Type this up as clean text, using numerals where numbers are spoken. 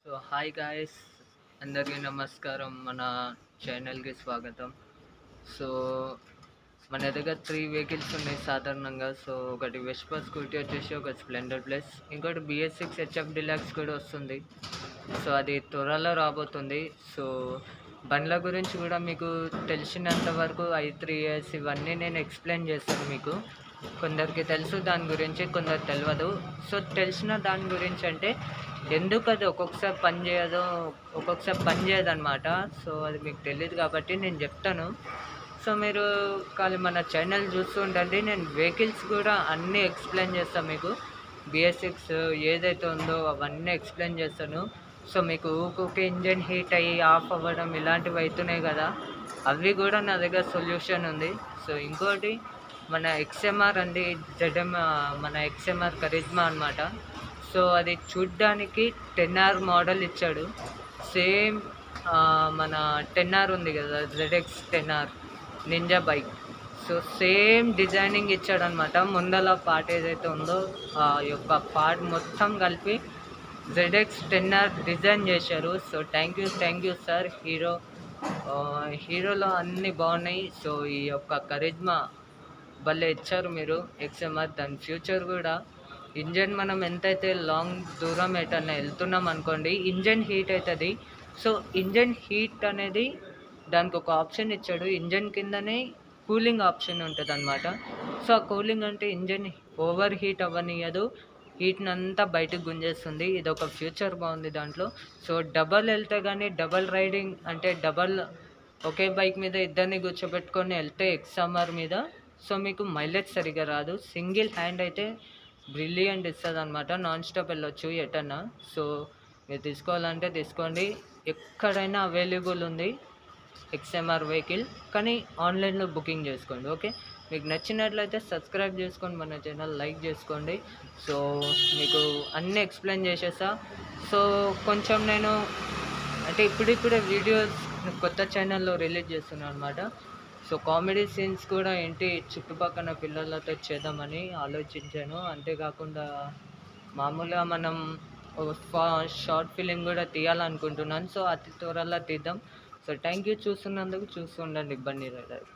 So hi guys, అందరికీ నమస్కారం. మన ఛానల్కి స్వాగతం. సో మన దగ్గర 3 వెహికల్స్ ఉన్నాయి సాధారణంగా. సో ఒకటి వెస్పా స్కూటీ వచ్చేసి ఒక స్ప్లెండర్ ప్లస్, ఇంకోటి BS6 హెచ్ఎఫ్ డిలక్స్ కూడా వస్తుంది. సో అది త్వరలో రాబోతుంది. సో బండ్ల గురించి కూడా మీకు తెలిసినంత వరకు i3s ఇవన్నీ నేను ఎక్స్ప్లెయిన్ చేస్తాను. మీకు కొందరికి తెలుసు దాని గురించి, కొందరు తెలియదు. సో తెలిసిన దాని గురించి అంటే ఎందుకు అది ఒక్కొక్కసారి పని చేయదో, ఒక్కొక్కసారి పని చేయదన్నమాట. సో అది మీకు తెలియదు కాబట్టి నేను చెప్తాను. సో మీరు కానీ మన ఛానల్ చూస్తూ ఉండండి. నేను వెహికల్స్ కూడా అన్నీ ఎక్స్ప్లెయిన్ చేస్తాను మీకు. BS6 ఏదైతే ఉందో అవన్నీ ఎక్స్ప్లెయిన్ చేస్తాను. సో మీకు ఊరికే ఇంజన్ హీట్ అయ్యి ఆఫ్ అవ్వడం ఇలాంటివి అవుతున్నాయి కదా, అవి కూడా నా దగ్గర సొల్యూషన్ ఉంది. సో ఇంకోటి మన XMR అండి, మన XMR కరిజ్మా అనమాట. సో అది చూడ్డానికి 10R మోడల్ ఇచ్చాడు. సేమ్ మన 10R ఉంది కదా, ZX 10R ninja bike. So same designing ఇచ్చాడనమాట. ముందల పార్ట్ ఏదైతే ఉందో ఆ యొక్క పార్ట్ మొత్తం కలిపి ZX 10R డిజైన్ చేశారు. So thank you sir. హీరోలో అన్నీ బాగున్నాయి. సో ఈ యొక్క కరిజ్మా భలే ఇచ్చారు మీరు XMR. దాని ఫ్యూచర్ కూడా ఇంజన్ మనం ఎంతైతే లాంగ్ దూరం ఎటన్నా వెళ్తున్నాం అనుకోండి, ఇంజన్ హీట్ అవుతుంది. సో ఇంజన్ హీట్ అనేది దానికి ఒక ఆప్షన్ ఇచ్చాడు. ఇంజన్ కిందనే కూలింగ్ ఆప్షన్ ఉంటుంది అనమాట. సో ఆ కూలింగ్ అంటే ఇంజన్ ఓవర్ హీట్ అవ్వనియదు, హీట్ని అంతా బయటకు గుంజేస్తుంది. ఇది ఒక ఫ్యూచర్ బాగుంది దాంట్లో. సో డబల్ వెళ్తే కానీ, డబల్ రైడింగ్ అంటే డబల్ ఒకే బైక్ మీద ఇద్దరిని కూర్చోబెట్టుకొని వెళ్తే XMR మీద, సో మీకు మైలేజ్ సరిగా రాదు. సింగిల్ హ్యాండ్ అయితే బ్రిలియంట్ ఇస్తుంది అనమాట. నాన్ స్టాప్ వెళ్ళొచ్చు ఎటన్నా. సో మీరు తీసుకోవాలంటే తీసుకోండి, ఎక్కడైనా అవైలబుల్ ఉంది XMR వెహికల్. కానీ ఆన్లైన్లో బుకింగ్ చేసుకోండి. ఓకే, మీకు నచ్చినట్లయితే సబ్స్క్రైబ్ చేసుకోండి, మన ఛానల్ లైక్ చేసుకోండి. సో మీకు అన్నీ ఎక్స్ప్లెయిన్ చేసేసా. సో కొంచెం నేను అంటే ఇప్పుడిప్పుడే వీడియోస్ కొత్త ఛానల్లో రిలీజ్ చేస్తున్నాను అనమాట. సో కామెడీ సీన్స్ కూడా ఏంటి చుట్టుపక్కల పిల్లలతో చేద్దామని ఆలోచించాను. అంతేకాకుండా మామూలుగా మనం ఒక షార్ట్ ఫిలిం కూడా తీయాలనుకుంటున్నాను. సో అతి త్వరలో తీద్దాం. సో థ్యాంక్ యూ చూస్తున్నందుకు. చూస్తుండండి బండి రైడర్.